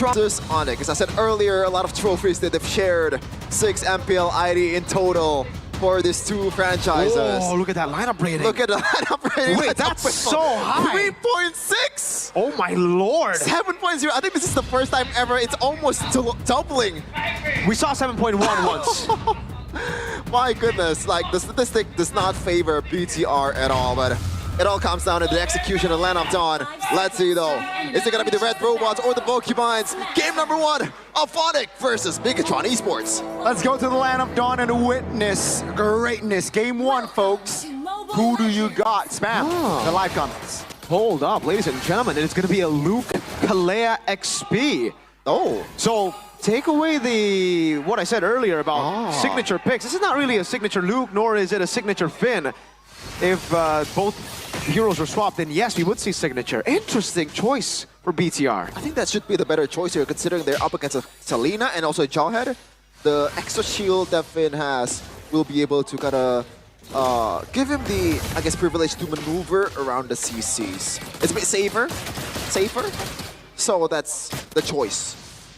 Versus ONIC. As I said earlier, a lot of trophies that they've shared. 6 MPL ID in total for these two franchises. Oh, look at that lineup rating. Look at the lineup rating. Wait, that's so high. 3.6! Oh my lord. 7.0. I think this is the first time ever. It's almost doubling. We saw 7.1 once. My goodness, like the statistic does not favor BTR at all, but it all comes down to the execution of Land of Dawn. Let's see though, is it gonna be the Red Robots or the Pokemons? Game number 1 of ONIC versus Bigatron Esports. Let's go to the Land of Dawn and witness greatness. Game 1, folks. Who do you got? Spam the live comments. Hold up, ladies and gentlemen, it's gonna be a Luke Kalea XP. Oh. So take away what I said earlier about signature picks. This is not really a signature Luke, nor is it a signature Finn. If both heroes were swapped, then yes, we would see signature. Interesting choice for BTR. I think that should be the better choice here, considering they're up against a Selena and also a Jawhead. The extra shield that Finn has will be able to kind of give him the, I guess, privilege to maneuver around the CCs. It's a bit safer. So that's the choice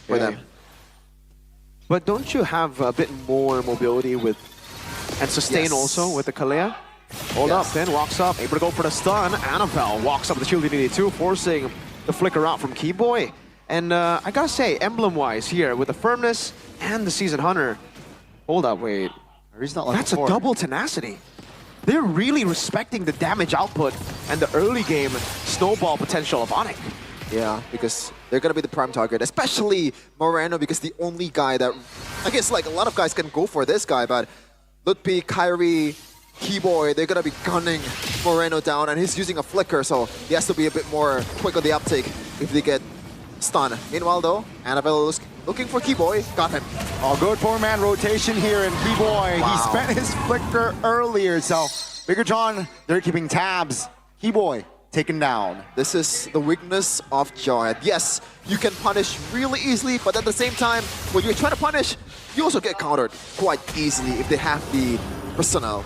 for them. But don't you have a bit more mobility with and sustain also with the Kalea? Hold up, Finn walks up, able to go for the stun. Annabelle walks up with the shield immunity too, forcing the flicker out from Keyboy. And I gotta say, emblem-wise here, with the firmness and the Season Hunter. Hold up, wait. That's a double tenacity. They're really respecting the damage output and the early game snowball potential of ONIC. Yeah, because they're gonna be the prime target, especially Moreno, because the only guy that, I guess like a lot of guys can go for this guy, but Lutpi, Kyrie, Keyboy, they're gonna be gunning Moreno down, and he's using a flicker, so he has to be a bit more quick on the uptake if they get stunned. Meanwhile though, Annabelle is looking for Keyboy, got him. Oh, good 4-man rotation here, and Keyboy, he spent his flicker earlier, so Bigatron, they're keeping tabs. Keyboy taken down. This is the weakness of Jawhead. Yes, you can punish really easily, but at the same time, when you're trying to punish, you also get countered quite easily if they have the personnel.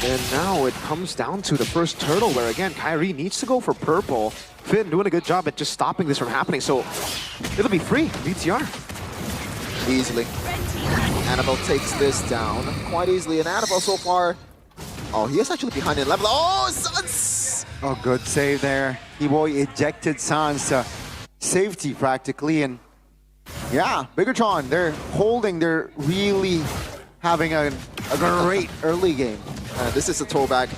And now it comes down to the first turtle, where again, Kyrie needs to go for purple. Finn doing a good job at just stopping this from happening, so it'll be free, BTR. Easily. Annabelle takes this down quite easily, and Annabelle so far, oh, he is actually behind in level. Oh, Sans! Oh, good save there. Keyboy ejected Sans to safety practically, and yeah, Bigatron, they're holding, they're really having a great early game. This is a throwback.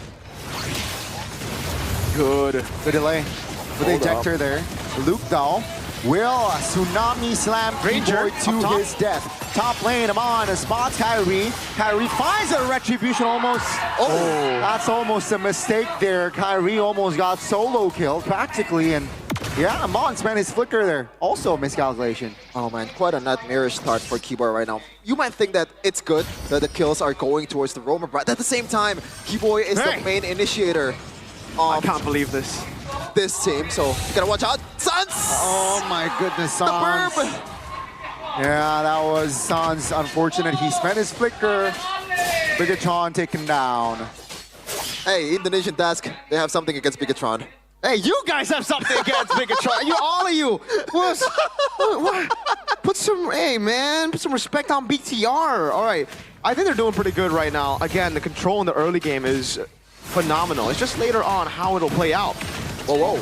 Good delay with the ejector there. Luke Dahl will tsunami slam Keyboy to his death. Top lane, Amon spots Kyrie. Kyrie finds a retribution almost. Oh, that's almost a mistake there. Kyrie almost got solo killed practically, and yeah, Amon spent his flicker there. Also a miscalculation. Oh man, quite a nightmarish start for Keyboy right now. You might think that it's good that the kills are going towards the roamer, but at the same time, Keyboy is the main initiator. I can't believe this. This team, so you gotta watch out. Sans! Oh my goodness, Sans. The burb! Yeah, that was Sans. Unfortunate, he spent his flicker. Bigatron taken down. Hey, Indonesian Task, they have something against Bigatron. Hey, you guys have something against Bigatron. All of you. What? Put some, hey man, put some respect on BTR. All right, I think they're doing pretty good right now. Again, the control in the early game is phenomenal. It's just later on how it'll play out. Whoa.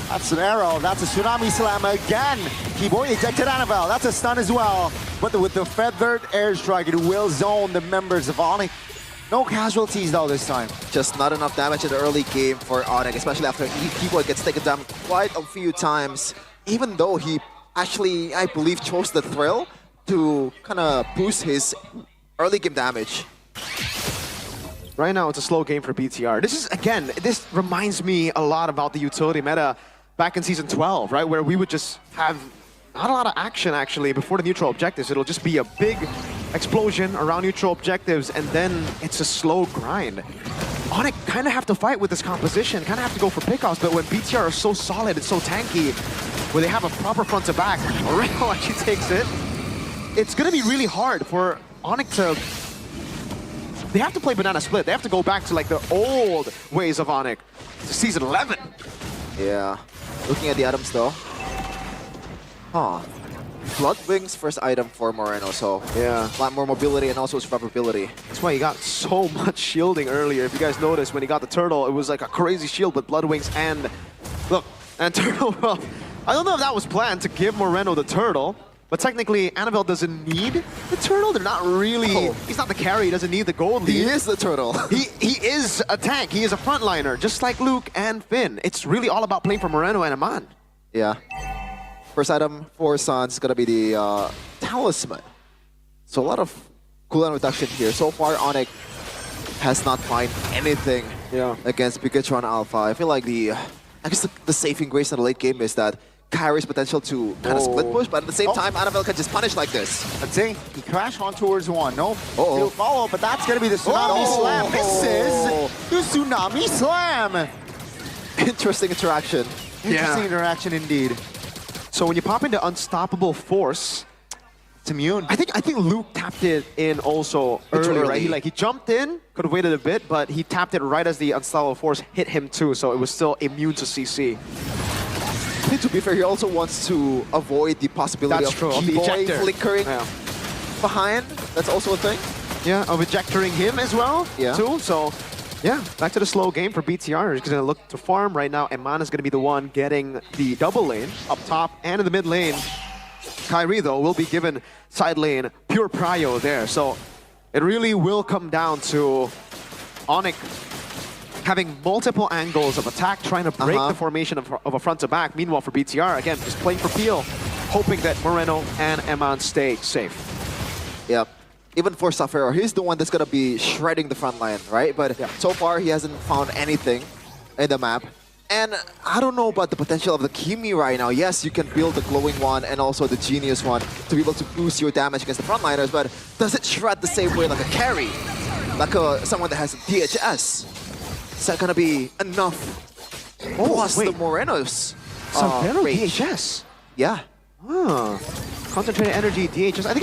That's an arrow. That's a tsunami slam again. Keyboy ejected Annabelle. That's a stun as well. But with the feathered airstrike, it will zone the members of ONIC. No casualties though this time. Just not enough damage in the early game for ONIC, especially after Keyboy gets taken down quite a few times. Even though he actually, I believe, chose the thrill to kind of boost his early game damage. Right now, it's a slow game for BTR. This is, again, this reminds me a lot about the utility meta back in Season 12, right? Where we would just have not a lot of action, actually, before the neutral objectives. It'll just be a big explosion around neutral objectives, and then it's a slow grind. ONIC kind of have to fight with this composition, kind of have to go for pickoffs, but when BTR are so solid and so tanky, where they have a proper front to back, Moreno actually takes it. It's going to be really hard for ONIC to... They have to play Banana Split. They have to go back to like the old ways of ONIC, to Season 11. Yeah. Looking at the items though. Huh. Blood Wings first item for Moreno, so Yeah. a lot more mobility and also survivability. That's why he got so much shielding earlier. If you guys noticed, when he got the turtle, it was like a crazy shield with Blood Wings and... Look, and turtle, well, I don't know if that was planned to give Moreno the turtle, but technically, Annabelle doesn't need the turtle. They're not really... Oh. He's not the carry, he doesn't need the gold lead. He is the turtle. He is a tank. He is a frontliner, just like Luke and Finn. It's really all about playing for Moreno and Aman. Yeah. First item for Suns is going to be the Talisman. So a lot of cooldown reduction here. So far, ONIC has not found anything against Pikachu and Alpha. I feel like I guess the saving grace in the late game is that Kyrie's potential to kind of split push, but at the same time, Annabelle can just punish like this. Let's see. He crashed on towards one. No, Uh-oh. he'll follow, but that's going to be the Tsunami Slam. Misses the Tsunami Slam. Interesting interaction. Interesting interaction indeed. So when you pop into Unstoppable Force, It's immune. I think Luke tapped it in also early, right? He jumped in, could have waited a bit, but he tapped it right as the Unstoppable Force hit him too, so it was still immune to CC. I think to be fair, he also wants to avoid the possibility That's true, of of the Keyboy ejector. flickering behind. That's also a thing. Yeah, of ejectoring him as well, Yeah. too. So, yeah, back to the slow game for BTR. He's going to look to farm right now. Eman is going to be the one getting the double lane up top and in the mid lane. Kyrie, though, will be given side lane pure prio there. So, it really will come down to ONIC having multiple angles of attack, trying to break the formation of a front to back. Meanwhile, for BTR, again, just playing for Peel, hoping that Moreno and Eman stay safe. Yep. Even for Safero, he's the one that's going to be shredding the front line, right? But so far, he hasn't found anything in the map. And I don't know about the potential of the Kimi right now. Yes, you can build the glowing one and also the genius one to be able to boost your damage against the frontliners, but does it shred the same way like a carry? Like someone that has DHS? Is that going to be enough? Plus the Morenos. Safero range. DHS? Yeah. Huh. Concentrated energy, DHS. I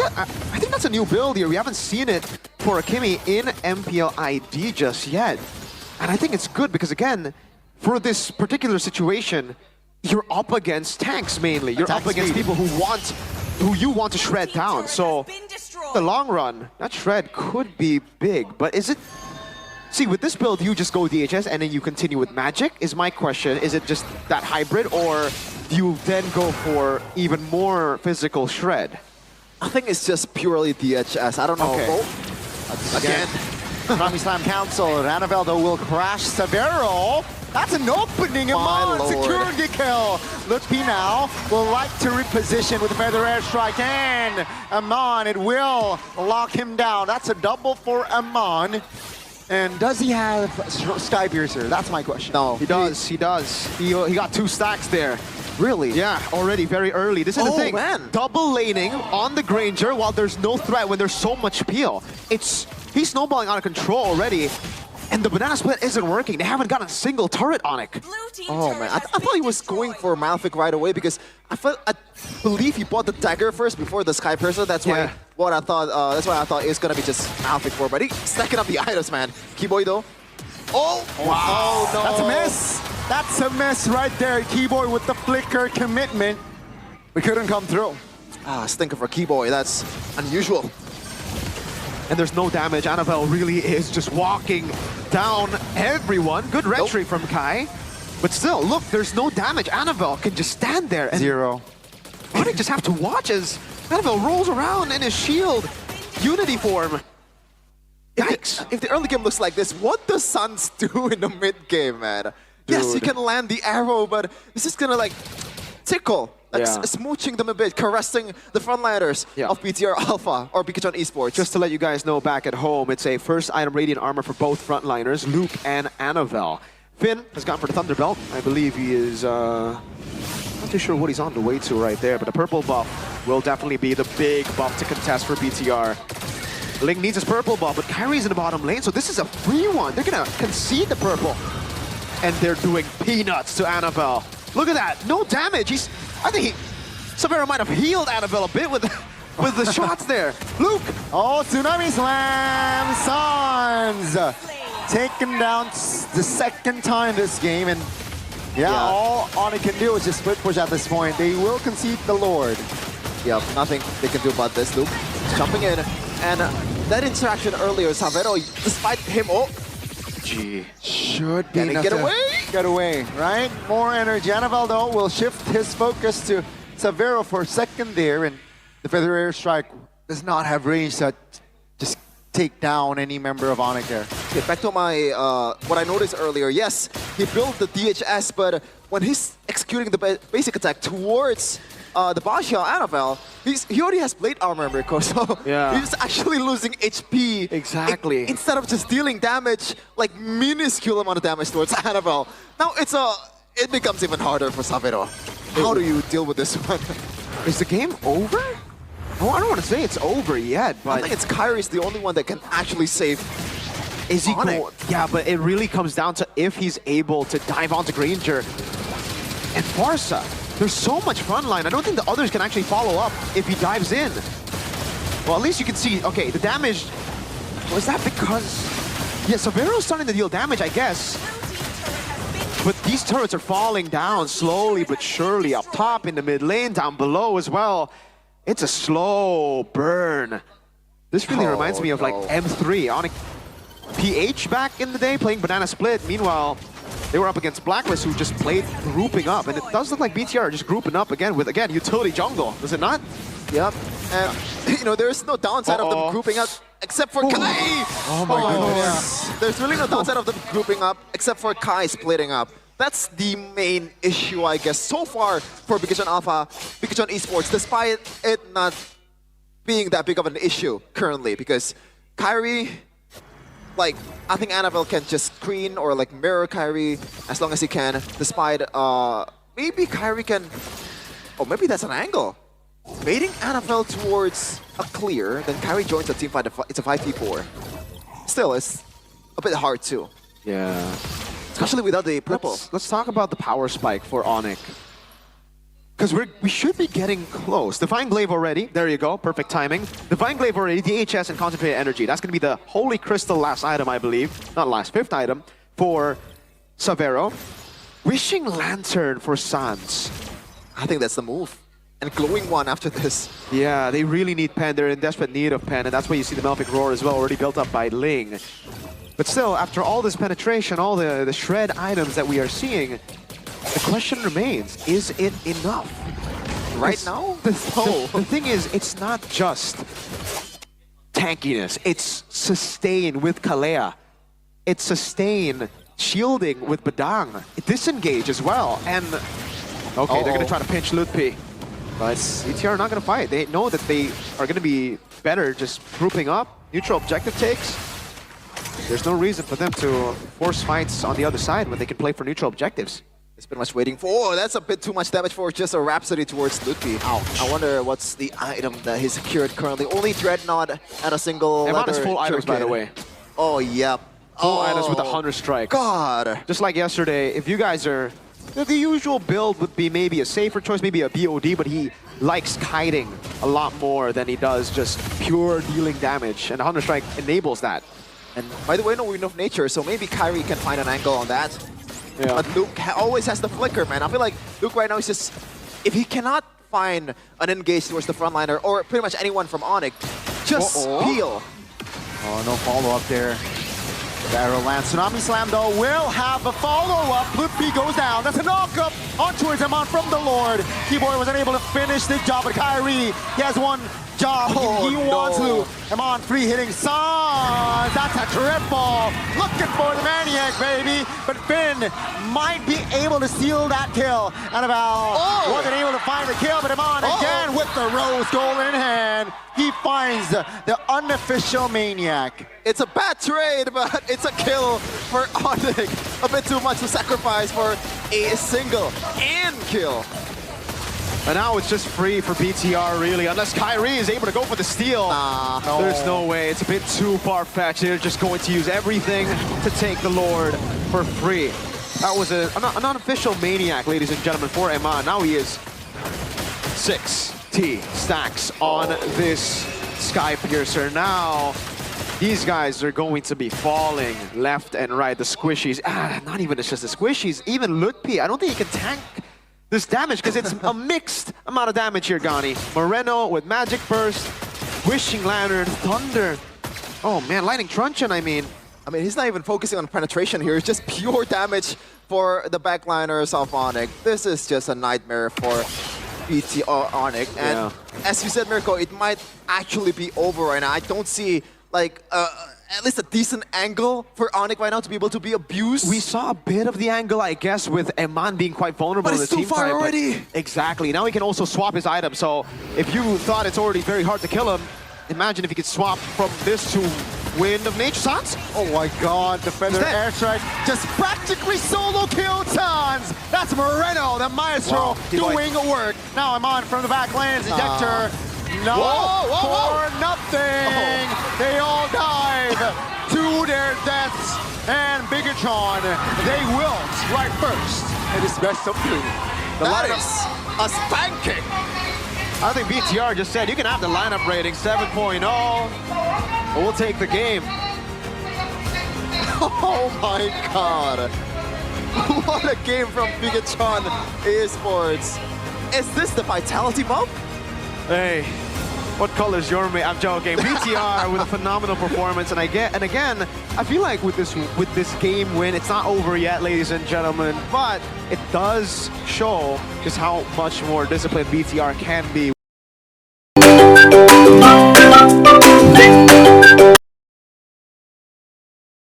think that's a new build here. We haven't seen it for Akimi in MPL ID just yet. And I think it's good because, again, for this particular situation, you're up against tanks mainly. You're Attack up against speed. people who you want to shred down. So, in the long run, that shred could be big. But is it... See, with this build, you just go DHS and then you continue with Magic, is my question. Is it just that hybrid, or do you then go for even more physical shred? I think it's just purely DHS. I don't know. Okay. Again. Tsunami Slam Council. Ranavel, though, will crash Severo. That's an opening. Amon Lord. securing the kill. Lutfi now will like to reposition with a Feather Airstrike. And Amon, it will lock him down. That's a double for Amon. And does he have Sky Piercer? That's my question. No. He does. He got 2 stacks there. Really? Yeah, already very early. This is the thing. Man. Double laning on the Granger while there's no threat when there's so much peel. He's snowballing out of control already. And the banana split isn't working. They haven't gotten a single turret on it. Oh man, I thought he was going for Malefic right away because I believe he bought the dagger first before the Sky Piercer. That's why I thought it was gonna be just Malefic for. But he's stacking up the items, man. Keyboy though. Oh wow! Oh, no. That's a miss. That's a miss right there. Keyboy with the flicker commitment. We couldn't come through. Stinker for Keyboy. That's unusual. And there's no damage. Annabelle really is just walking down everyone. Good retry from Kai. But still, look, there's no damage. Annabelle can just stand there. And 0. ONIC just have to watch as Annabelle rolls around in his shield. Unity form. Yikes. If the early game looks like this, what does Suns do in the mid game, man? Yes, you can land the arrow, but this is gonna like tickle. Like smooching them a bit, caressing the frontliners of BTR Alpha or Pikachu Esports. Just to let you guys know back at home, it's a first item Radiant Armor for both frontliners, Luke and Annabelle. Finn has gone for the Thunderbelt. I believe he is, not too sure what he's on the way to right there, but the purple buff will definitely be the big buff to contest for BTR. Ling needs his purple buff, but Kyrie's in the bottom lane, so this is a free one. They're gonna concede the purple. And they're doing peanuts to Annabelle. Look at that, no damage. I think Severo might have healed Annabelle a bit with the shots there. Luke! Oh, Tsunami Slam! Suns! Taken down the second time this game, and Yeah, all ONIC can do is just split push at this point. They will concede the Lord. Yeah, nothing they can do about this. Luke jumping in. And that interaction earlier, Savero, despite him, Gee. Should be Can he enough get to away? Get away, right? More energy. Annabelle, though, will shift his focus to Savero for a second there, and the Feather Air Strike does not have range to just take down any member of ONIC there. Okay, back to my what I noticed earlier. Yes, he built the DHS, but when he's executing the basic attack towards the Basha Annabelle, he already has plate armor, Mirko, so he's actually losing HP. Exactly. Instead of just dealing damage, like minuscule amount of damage towards Annabelle. Now it becomes even harder for Savero. How do you deal with this one? Is the game over? Oh, I don't want to say it's over yet, but I think it's Kyrie's the only one that can actually save. is he ONIC. going? Yeah, but it really comes down to if he's able to dive onto Granger and Farsa. There's so much frontline. I don't think the others can actually follow up if he dives in. Well, at least you can see, okay, the damage, was that because... Yeah, Savero's starting to deal damage, I guess. But these turrets are falling down slowly but surely up top in the mid lane, down below as well. It's a slow burn. This really reminds me of like M3, ONIC PH back in the day playing Banana Split. Meanwhile, they were up against Blacklist, who just played grouping up. And it does look like BTR are just grouping up again with, again, utility jungle. Does it not? Yep. And, you know, there's no downside of them grouping up except for Kai. Oh my goodness. Yeah. There's really no downside of them grouping up except for Kai splitting up. That's the main issue, I guess, so far for Big Alpha, Big Esports, despite it not being that big of an issue currently, because Kyrie, like, I think Annabelle can just screen or like mirror Kyrie as long as he can, despite maybe Kyrie can, oh, maybe that's an angle. Baiting Annabelle towards a clear, then Kyrie joins the team fight, it's a 5v4. Still, it's a bit hard too. Yeah. Especially without the purple. Let's talk about the power spike for ONIC. Because we should be getting close. Divine Glaive already. There you go. Perfect timing. Divine Glaive already. DHS and Concentrated Energy. That's going to be the Holy Crystal last item, I believe. Not last, fifth item for Savero. Wishing Lantern for Sans. I think that's the move. And Glowing One after this. Yeah, they really need Pen. They're in desperate need of Pen. And that's why you see the Melfic Roar as well, already built up by Ling. But still, after all this penetration, all the shred items that we are seeing, the question remains, is it enough? Right now? The thing is, it's not just tankiness. It's sustain with Kalea. It's sustain shielding with Badang. Disengage as well. And, okay, they're going to try to pinch Lutpi. But BTR are not going to fight. They know that they are going to be better just grouping up. Neutral objective takes. There's no reason for them to force fights on the other side when they can play for neutral objectives. It's been much waiting for. Oh, that's a bit too much damage for just a Rhapsody towards Lutpi. Ouch. I wonder what's the item that he's secured currently. Only Dreadnought and a single. Eman is full items, by the way. Oh, yep. Full items with a 100 strike. God. Just like yesterday, if you guys are... The usual build would be maybe a safer choice, maybe a BOD, but he likes kiting a lot more than he does just pure dealing damage. And 100 strike enables that. And by the way, no Wind of Nature, so maybe Kyrie can find an angle on that. Yeah. But Luke always has the flicker, man. I feel like Luke right now is just... If he cannot find an engage towards the frontliner, or pretty much anyone from ONIC, just peel. Oh, no follow-up there. Barrel lands. Tsunami Slam, though, will have a follow-up. Lutpi goes down. That's a knock-up on towards Eman from the Lord. Keyboy was unable to finish this job, but Kyrie, he has one job. He wants to. Eman free hitting Sans. That's a triple. Looking for the Maniac, baby. But Finn might be able to steal that kill. Annabelle wasn't able to find the kill, but Eman again with the Rose Gold in hand. He finds the unofficial Maniac. It's a bad trade, but it's a kill for ONIC. A bit too much to sacrifice for a single and kill. And now it's just free for BTR, really, unless Kyrie is able to go for the steal. No. There's no way. It's a bit too far-fetched. They're just going to use everything to take the Lord for free. That was an unofficial Maniac, ladies and gentlemen, for Eman. Now he is 6 T stacks on this Sky Piercer. Now, These guys are going to be falling left and right. The squishies, not even it's just the squishies. Even Lutpi, I don't think he can tank this damage because it's a mixed amount of damage here, Gani. Moreno with Magic Burst, Wishing Lantern, Thunder. Oh man, Lightning Truncheon, I mean, he's not even focusing on penetration here. It's just pure damage for the backliners of ONIC. This is just a nightmare for BTR ONIC. And as you said, Mirko, it might actually be over right now. I don't see like at least a decent angle for ONIC right now to be able to be abused. We saw a bit of the angle, I guess, with Eman being quite vulnerable. But it's too far already. Exactly. Now he can also swap his item. So if you thought it's already very hard to kill him, imagine if he could swap from this to Wind of Nature Sans. Oh my god, Defender Airstrike just practically solo kill Sans. That's Moreno, the Maestro, doing work. Now I'm on from the back lanes, Ejector. For nothing. They all dive to their deaths. And Bigatron, they wilt right first. It is best of 3. That is a spanking. I think BTR just said, you can have the lineup rating 7.0, but we'll take the game. Oh my god. What a game from Bigatron Esports. Is this the Vitality buff? Hey, what color is your mate? I'm joking. BTR with a phenomenal performance, and again, I feel like with this game win, it's not over yet, ladies and gentlemen, but it does show just how much more disciplined BTR can be.